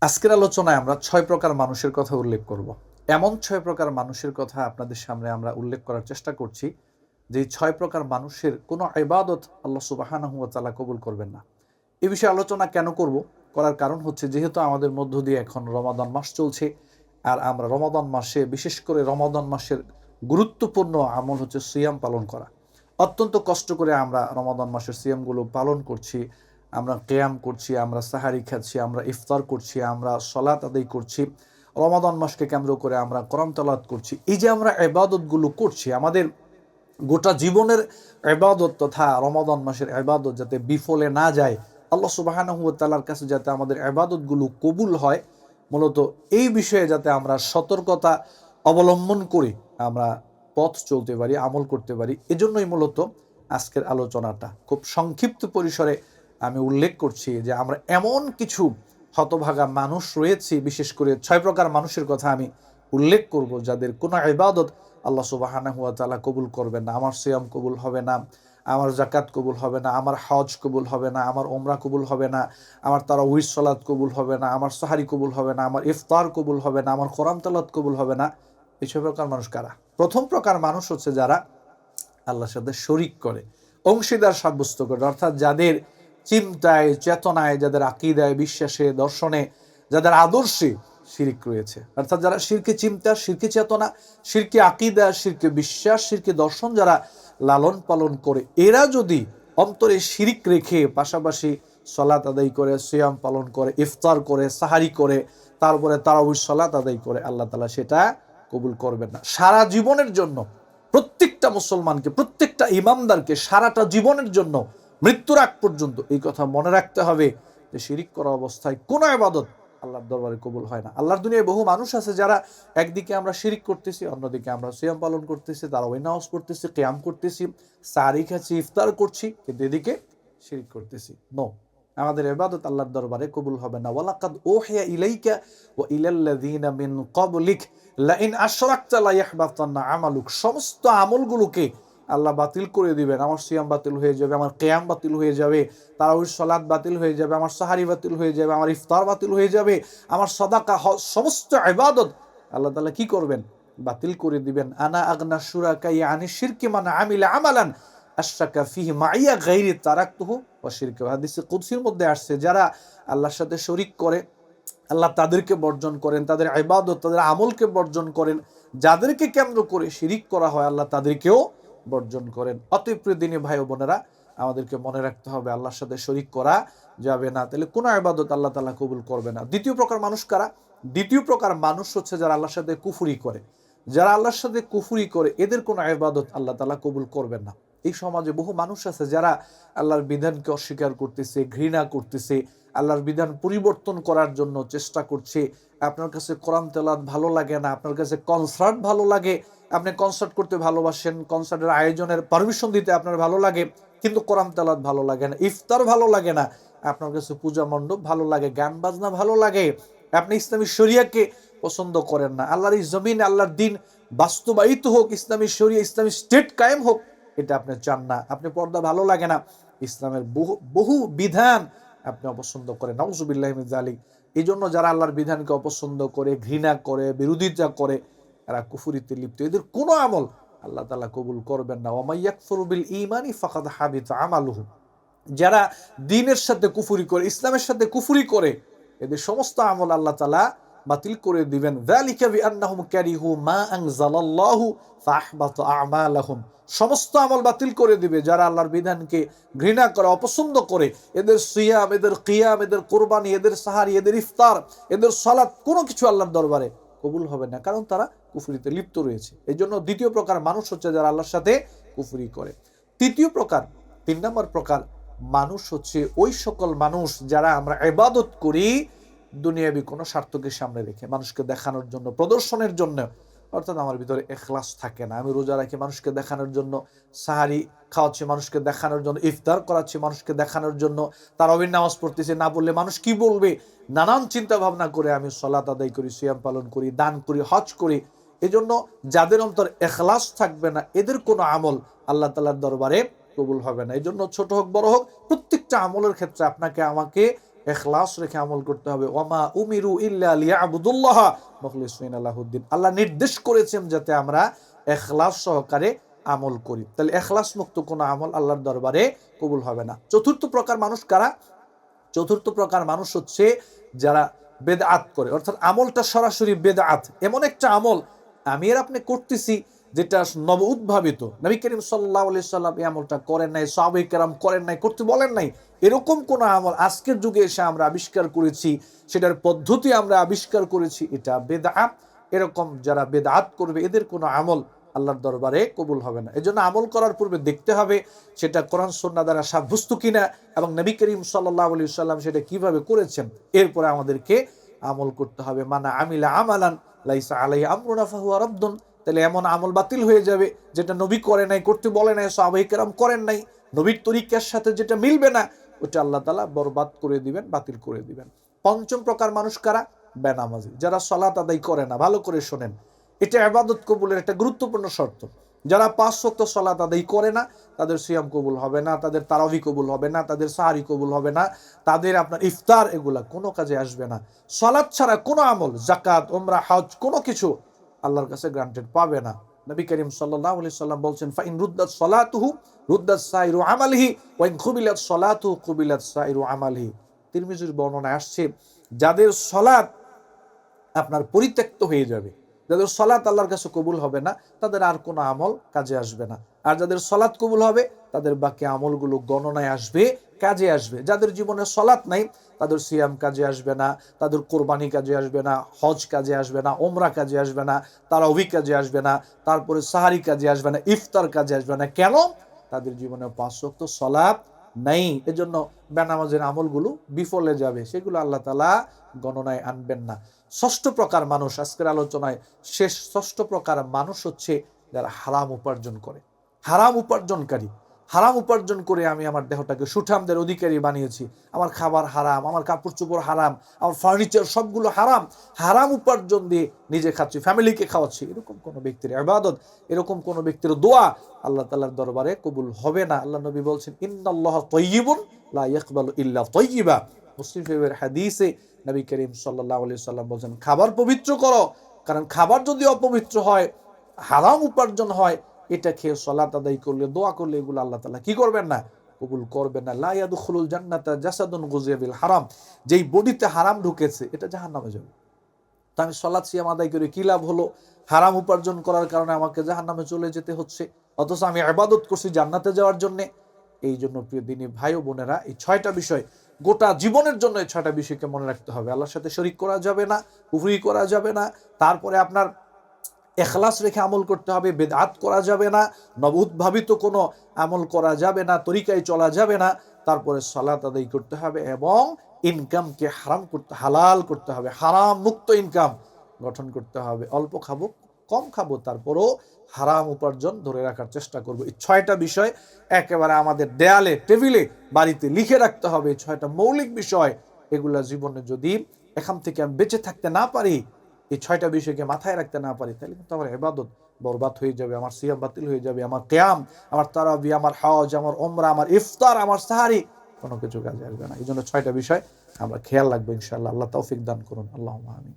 আজকের আলোচনায় আমরা ৬ প্রকার মানুষের কথা উল্লেখ করব। এমন ৬ প্রকার মানুষের কথা আপনাদের সামনে আমরা উল্লেখ করার চেষ্টা করছি, যে ৬ প্রকার মানুষের কোনো ইবাদত আল্লাহ সুবহানাহু ওয়া তাআলা কবুল করবেন না। এ বিষয়ে আলোচনা কেন করব? করার কারণ হচ্ছে, যেহেতু আমাদের মধ্য দিয়ে এখন রমাদান মাস চলছে, আর আমরা রমাদান মাসে, বিশেষ করে রমাদান মাসের গুরুত্বপূর্ণ আমল হচ্ছে সিয়াম পালন করা। অত্যন্ত কষ্ট করে আমরা রমাদান মাসের সিয়ামগুলো পালন করছি। আমরা কিয়াম করছি, আমরা সাহারি খাচ্ছি, আমরা ইফতার করছি, আমরা সালাত আদায় করছি। রমাদান মাসকে কেন্দ্র করে আমরা কোরআন তেলাওয়াত করছি। এই যে আমরা ইবাদতগুলো করছি, আমাদের গোটা জীবনের ইবাদত তথা রমাদান মাসের ইবাদত যাতে বিফলে না যায়, আল্লাহ সুবহানাহু ওয়া তাআলার কাছে যাতে আমাদের ইবাদতগুলো কবুল হয়, মূলত এই বিষয়ে যাতে আমরা সতর্কতা অবলম্বন করে আমরা পথ চলতে পারি, আমল করতে পারি, এজন্যই মূলত আজকের আলোচনাটা খুব সংক্ষিপ্ত পরিসরে আমি উল্লেখ করছি যে আমরা এমন কিছু হতভাগা মানুষ রয়েছি, বিশেষ করে ৬ প্রকার মানুষের কথা আমি উল্লেখ করব, যাদের কোনো ইবাদত আল্লাহ সুবহানাহু ওয়া তাআলা কবুল করবেন না। আমার সিয়াম কবুল হবে না, আমার যাকাত কবুল হবে না, আমার হজ কবুল হবে না, আমার ওমরা কবুল হবে না, আমার তারাউহির সালাত কবুল হবে না, আমার সাহারি কবুল হবে না, আমার ইফতার কবুল হবে না, আমার কোরআন তেলাওয়াত কবুল হবে না। এই ৬ প্রকার মানুষ কারা? প্রথম প্রকার মানুষ হচ্ছে যারা আল্লাহর সাথে শরিক করে, অংশীদার সাব্যস্ত করে, অর্থাৎ যাদের চিন্তায়, চেতনায়, যাদের আকীদায়, বিশ্বাসে, দর্শনে, যাদের আদর্শে শিরক রয়েছে, অর্থাৎ যারা শিরকে চিন্তা, শিরকে চেতনা, শিরকে আকীদা, শিরকে বিশ্বাস, শিরকে দর্শন যারা লালন পালন করে, এরা যদি অন্তরে শিরিক রেখে পাশাপাশি সালাত আদায় করে, সিয়াম পালন করে, ইফতার করে, সাহারি করে, তারপরে তারাউহির সালাত আদায় করে, আল্লাহ তাআলা সেটা কবুল করবেন না। সারা জীবনের জন্য প্রত্যেকটা মুসলমানকে, প্রত্যেকটা ইমামদারকে সারাটা জীবনের জন্য, মৃত্যুর আগ পর্যন্ত এই কথা মনে রাখতে হবে যে শিরিক করা অবস্থায় কোনো ইবাদত আল্লাহর দরবারে কবুল হয় না। আল্লাহর দুনিয়ায় বহু মানুষ আছে যারা একদিকে আমরা শিরিক করতেছি, অন্যদিকে আমরা সিয়াম পালন করতেছি, তারাউহি নামাজ পড়তেছি, কিয়াম করতেছি, সাহারি খাচ্ছি, ইফতার করছি, কিন্তু এদিকে শিরিক করতেছি। নো, আমাদের ইবাদত আল্লাহর দরবারে কবুল হবে না। ওয়ালাকাদ ওহিয়া ইলাইকা ওয়া ইলাল্লাযিনা মিন ক্বাবলিক লাইন আশরাকতা লা ইয়াহবাতান্না আমালুক। সমস্ত আমলগুলোকে আল্লাহ বাতিল করে দিবেন। আমার সিয়াম বাতিল হয়ে যাবে, আমার কিয়াম বাতিল হয়ে যাবে, তারাউহির সালাত বাতিল হয়ে যাবে, আমার সাহারি বাতিল হয়ে যাবে, আমার ইফতার বাতিল হয়ে যাবে, আমার সাদাকা, সমস্ত ইবাদত আল্লাহ তাআলা কি করবেন? বাতিল করে দিবেন। আনা আগনা শুরাকাই আনি শিরকি মান আমিলা আমালান আশরাকা ফিহি মাইয়া গায়রি তারাকতুহু ওয়া শিরকা। হাদিসে কুদসির মধ্যে আসছে, যারা আল্লাহর সাথে শরীক করে, আল্লাহ তাদেরকে বর্জন করেন, তাদের ইবাদত, তাদের আমলকে বর্জন করেন। যাদেরকে কেন্দ্র করে শিরিক করা হয়, আল্লাহ তাদেরকেও বর্জন করেন। অতএব প্রিয় দিনী ভাই ও বোনেরা, আমাদেরকে মনে রাখতে হবে আল্লাহর সাথে শরিক করা যাবে না, তাহলে কোনো ইবাদত আল্লাহ তাআলা কবুল করবে না। দ্বিতীয় প্রকার মানুষ কারা? দ্বিতীয় প্রকার মানুষ হচ্ছে যারা আল্লাহর সাথে কুফরি করে। যারা আল্লাহর সাথে কুফরি করে, এদের কোনো ইবাদত আল্লাহ তাআলা কবুল করবেন না। এই সমাজে বহু মানুষ আছে যারা আল্লাহর বিধানকে অস্বীকার করতেছে, ঘৃণা করতেছে, আল্লাহর বিধান পরিবর্তন করার জন্য চেষ্টা করছে। আপনার কাছে কোরআন তেলাওয়াত ভালো লাগে না, আপনার কাছে কনসার্ট ভালো লাগে, আপনি কনসার্ট করতে ভালোবাসেন, কনসার্টের আয়োজনের পারমিশন দিতে আপনার ভালো লাগে, কিন্তু কোরআন তেলাওয়াত ভালো লাগে না, ইফতার ভালো লাগে না, আপনার কাছে পূজা মণ্ডপ ভালো লাগে, গান বাজনা ভালো লাগে, আপনি ইসলামী শরিয়াকে পছন্দ করেন না। আল্লাহর এই জমিন, আল্লাহর দিন বাস্তবায়িত হোক, ইসলামী শরিয়া, ইসলামী স্টেট কায়েম হোক, এটা আপনি চান না। আপনি পর্দা ভালো লাগে না, ইসলামের বহু বিধান আপনি অপছন্দ করেন। নাউযুবিল্লাহি মিন যালিক। এই জন্য যারা আল্লাহর বিধানকে অপছন্দ করে, ঘৃণা করে, বিরোধিতা করে, এরা কুফরিতে লিপ্ত। এদের কোনো আমল আল্লাহ তাআলা কবুল করবেন না। ওয়া মাইয়াকফুরু বিল ঈমানি ফাকাদ হাবিতা আমালুহু। যারা দ্বীনের সাথে কুফরি করে, ইসলামের সাথে কুফরি করে, এদের সমস্ত আমল আল্লাহ তাআলা বাতিল করে দিবেন। যালিকা বিআন্নাহুম কারিহু মা আনজালাল্লাহু ফাআহবাতা আমালাহুম। সমস্ত আমল বাতিল করে দিবে যারা আল্লাহর বিধানকে ঘৃণা করে, অপছন্দ করে। এদের সিয়াম, এদের কিয়াম, এদের কোরবানি, এদের সাহারি, এদের ইফতার, এদের সালাত, কোনো কিছু আল্লাহর দরবারে কবুল হবে না, কারণ তারা কুফরিতে লিপ্ত রয়েছে। এই জন্য দ্বিতীয় প্রকার মানুষ হচ্ছে যারা আল্লাহর সাথে কুফরি করে। তৃতীয় প্রকার, ৩ নম্বর প্রকার মানুষ হচ্ছে ওই সকল মানুষ যারা আমরা ইবাদত করি দুনিয়াবি কোনো স্বার্থকে সামনে রেখে, মানুষকে দেখানোর জন্য, প্রদর্শনের জন্য। অর্থাৎ আমার ভিতরে ইখলাস থাকে না। আমি রোজা রাখি মানুষকে দেখানোর জন্য, সাহারি খাওয়াচ্ছি মানুষকে দেখানোর জন্য, ইফতার করাচ্ছি মানুষকে দেখানোর জন্য, তারাবির নামাজ পড়তেছি, না বললে মানুষ কি বলবে, নানান চিন্তা ভাবনা করে আমি সালাত আদায় করি, সিয়াম পালন করি, দান করি, হজ করি। এজন্য যাদের অন্তর ইখলাস থাকবে না, এদের কোনো আমল আল্লাহ তাআলার দরবারে কবুল হবে না। এই জন্য ছোট হোক বড় হোক, প্রত্যেকটা আমলের ক্ষেত্রে আপনাকে আমাকে ইখলাস রেখে আমল করতে হবে। ওয়ামা উমিরু ইল্লা লিয়াবুদুল্লাহ মুখলিসিনা লাহুদ্দিন, আল্লাহ নির্দেশ করেছেন যাতে আমরা ইখলাস সহকারে আমল করি। তাহলে ইখলাস মুক্ত কোনো আমল আল্লাহর দরবারে কবুল হবে না। চতুর্থ প্রকার মানুষ কারা? চতুর্থ প্রকার মানুষ হচ্ছে যারা বেদআত করে, অর্থাৎ আমলটা সরাসরি বেদআত, এমন একটা আমল আমি আর আপনি করতেছি যেটা নব উদ্ভাবিত, নবী করিম সাল্লাল্লাহু আলাইহি সাল্লাম এই আমলটা করেন নাই, সাহাবায়ে কেরাম করেন নাই, করতে বলেন নাই, এরকম কোন আমল আজকের যুগে এসে আমরা আবিষ্কার করেছি, সেটার পদ্ধতি আমরা আবিষ্কার করেছি, এটা বেদআত। এরকম যারা বেদআত করবে এদের কোনো আমল আল্লাহর দরবারে কবুল হবে না। এজন্য আমল করার পূর্বে দেখতে হবে সেটা কোরআন সুন্নাহ দ্বারা সাব্যস্ত কিনা এবং নবী করিম সাল্লাল্লাহু আলাইহি সাল্লাম সেটা কিভাবে করেছেন, এরপরে আমাদেরকে আমল করতে হবে। মানা আমিলা আমালান লাইসা আলাইহি আমরুনা ফাহুয়া রাদ্দুন, তাহলে এমন আমল বাতিল হয়ে যাবে যেটা নবী করে নাই, করতে বলে নাই, সাহাবায়ে কেরাম করেন নাই, নবীর তরিকার সাথে যেটা মিলবে না ওটা আল্লাহ তাআলা বরবাদ করে দিবেন, বাতিল করে দিবেন। পঞ্চম প্রকার মানুষ কারা? বেনামাজি, যারা সালাত আদায় করে না। ভালো করে শোনেন, এটা ইবাদত কবুলের একটা গুরুত্বপূর্ণ শর্ত। যারা 5 ওয়াক্ত সালাত আদায় করে না তাদের সিয়াম কবুল হবে না, তাদের তারাবি কবুল হবে না, তাদের সাহারি কবুল হবে না, তাদের আপনার ইফতার এগুলা কোনো কাজে আসবে না। সালাত ছাড়া কোনো আমল, যাকাত, উমরা, হজ কোনো কিছু আল্লাহর কাছে গ্রান্টেড পাবে না। নবী করিম সাল্লাল্লাহু আলাইহি সাল্লাম বলছেন, ফাইন রুদ্দাত সালাতুহু রুদ্দাত সাইরু আমালিহি ওয়া ইন কুবিলাত সালাতুহু কুবিলাত সাইরু আমালিহি। তিরমিজির বর্ণনায় আসছে, যাদের সালাত আপনার পরিত্যক্ত হয়ে যাবে, যাদের সালাত আল্লাহর কাছে কবুল হবে না, তাদের আর কোনো আমল কাজে আসবে না। আর যাদের সালাত কবুল হবে তাদের বাকি আমলগুলো গণনায় আসবে, কাজে আসবে। যাদের জীবনে সালাত নাই তাদের সিয়াম কাজে আসবে না, তাদের কোরবানি কাজে আসবে না, হজ কাজে আসবে না, ওমরা কাজে আসবে না, তারাবি কাজে আসবে না, তারপরে সাহারি কাজে আসবে না, ইফতার কাজে আসবে না। কেন? তাদের জীবনে 5 ওয়াক্ত সালাত নাই। এজন্য বেনামাজের আমলগুলো বিফলে যাবে, সেগুলো আল্লাহ তাআলা গণনায় আনবেন না। ষষ্ঠ প্রকার মানুষ, আজকের আলোচনায় শেষ ষষ্ঠ প্রকার মানুষ হচ্ছে যারা হারাম উপার্জন করে। হারাম উপার্জনকারী, হারাম উপার্জন করে আমি আমার দেহটাকে সুঠামদের অধিকারী বানিয়েছি, আমার খাবার হারাম, আমার কাপড় চোপড় হারাম, আমার ফার্নিচার সবগুলো হারাম, হারাম উপার্জন দিয়ে নিজে খাচ্ছি, ফ্যামিলিকে খাওয়াচ্ছি, এরকম কোনো ব্যক্তির ইবাদত, এরকম কোনো ব্যক্তির দোয়া আল্লাহ তাআলার দরবারে কবুল হবে না। আল্লাহ নবী বলছেন, ইন্নাল্লাহা তাইয়্যিবুন লা ইয়াকবালু ইল্লা তাইয়্যিবা। মুসলিম শরীফের হাদিসে নবী করিম সাল্লাল্লাহু আলাইহি সাল্লাম বলেন, খাবার পবিত্র করো, কারণ খাবার যদি অপবিত্র হয়, হারাম উপার্জন হয়, এটা খেয়ে সালাত আদায় করলে, দোয়া করলে এগুলো আল্লাহ তাআলা কি করবেন না? কবুল করবেন না। লা ইয়াদখুলুল জান্নাতা জাসাদুন গুযিয়া বিল হারাম, যেই বডিতে হারাম ঢুকেছে এটা জাহান্নামে যাবে। তো আমি সালাত সিয়াম আদায় করে কি লাভ হলো? হারাম উপার্জন করার কারণে আমাকে জাহান্নামে চলে যেতে হচ্ছে, অথচ আমি ইবাদত করছি জান্নাতে যাওয়ার জন্য। এই জন্য প্রিয় দিনী ভাই ও বোনেরা, এই 6টা বিষয় গোটা জীবনের জন্য, এই 6টা বিষয়কে মনে রাখতে হবে। আল্লাহর সাথে শরীক করা যাবে না, কুফরি করা যাবে না, তারপরে আপনার ইখলাস রেখে আমল করতে হবে, বেদআত করা যাবে না, নবউদ্ভাবিত কোনো আমল করা যাবে না, তরিকায় চলা যাবে না, তারপরে সালাত আদায় করতে হবে এবং ইনকামকে হালাল করতে হবে, হারাম মুক্ত ইনকাম গঠন করতে হবে। অল্প খাবো, কম খাবো, তারপরও হারাম উপার্জন ধরে রাখার চেষ্টা করব। এই 6টা বিষয় একেবারে আমাদের দেয়ালে, টেবিলে, বাড়িতে লিখে রাখতে হবে। এই 6টা মৌলিক বিষয়, এগুলা জীবনে যদি এখান থেকে আমি বেঁচে থাকতে না পারি, এই 6টা বিষয়কে মাথায় রাখতে না পারি, তাহলে কিন্তু আমার ইবাদত বরবাদ হয়ে যাবে, আমার সিয়াম বাতিল হয়ে যাবে, আমার কিয়াম, আমার তারাবি, আমার হজ, আমার উমরা, আমার ইফতার, আমার সাহারি কোনো কিছু কাজে আসবে না। এই জন্য 6টা বিষয় আমরা খেয়াল রাখবো ইনশাআল্লাহ। আল্লাহ তৌফিক দান করুন। আল্লাহুম্মা আমিন।